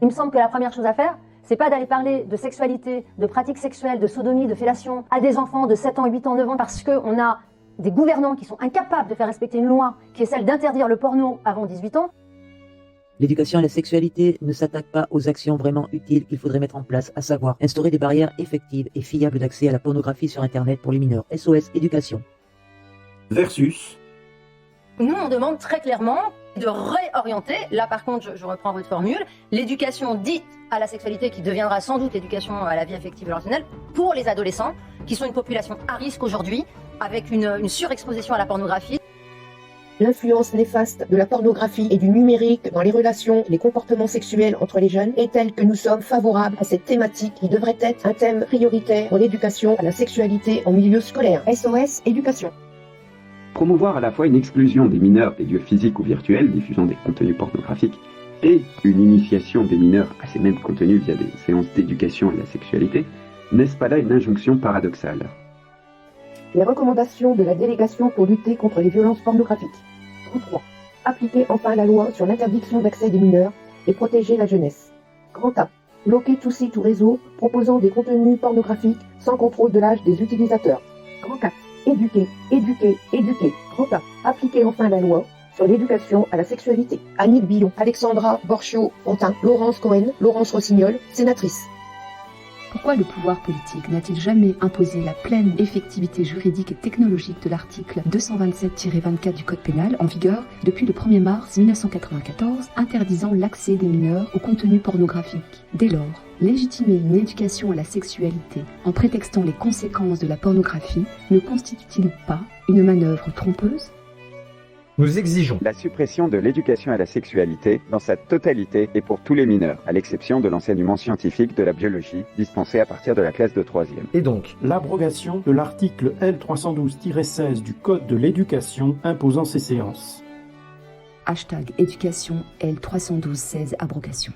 Il me semble que la première chose à faire, c'est pas d'aller parler de sexualité, de pratiques sexuelles, de sodomie, de fellation à des enfants de 7 ans, 8 ans, 9 ans, parce qu'on a des gouvernants qui sont incapables de faire respecter une loi qui est celle d'interdire le porno avant 18 ans. L'éducation à la sexualité ne s'attaque pas aux actions vraiment utiles qu'il faudrait mettre en place, à savoir instaurer des barrières effectives et fiables d'accès à la pornographie sur Internet pour les mineurs. SOS Éducation. Versus. Nous, on demande très clairement de réorienter, là par contre je reprends votre formule, l'éducation dite à la sexualité qui deviendra sans doute l'éducation à la vie affective et relationnelle pour les adolescents qui sont une population à risque aujourd'hui avec une surexposition à la pornographie. L'influence néfaste de la pornographie et du numérique dans les relations et les comportements sexuels entre les jeunes est telle que nous sommes favorables à cette thématique qui devrait être un thème prioritaire pour l'éducation à la sexualité en milieu scolaire. SOS Éducation. Promouvoir à la fois une exclusion des mineurs des lieux physiques ou virtuels diffusant des contenus pornographiques et une initiation des mineurs à ces mêmes contenus via des séances d'éducation à la sexualité, n'est-ce pas là une injonction paradoxale ? Les recommandations de la délégation pour lutter contre les violences pornographiques. 3. Appliquer enfin la loi sur l'interdiction d'accès des mineurs et protéger la jeunesse. Grand A. Bloquer tout site ou réseau proposant des contenus pornographiques sans contrôle de l'âge des utilisateurs. Grand 4. Éduquer, éduquer, éduquer. Grand A. Appliquer enfin la loi sur l'éducation à la sexualité. Annick Billon, Alexandra Borchio-Fontin, Laurence Cohen, Laurence Rossignol, sénatrice. Pourquoi le pouvoir politique n'a-t-il jamais imposé la pleine effectivité juridique et technologique de l'article 227-24 du Code pénal en vigueur depuis le 1er mars 1994 interdisant l'accès des mineurs au contenu pornographique? Dès lors, légitimer une éducation à la sexualité en prétextant les conséquences de la pornographie ne constitue-t-il pas une manœuvre trompeuse? Nous exigeons la suppression de l'éducation à la sexualité dans sa totalité et pour tous les mineurs, à l'exception de l'enseignement scientifique de la biologie dispensé à partir de la classe de 3e. et donc L'abrogation de l'article L312-16 du Code de l'éducation imposant ces séances. #éducation L312-16 abrogation.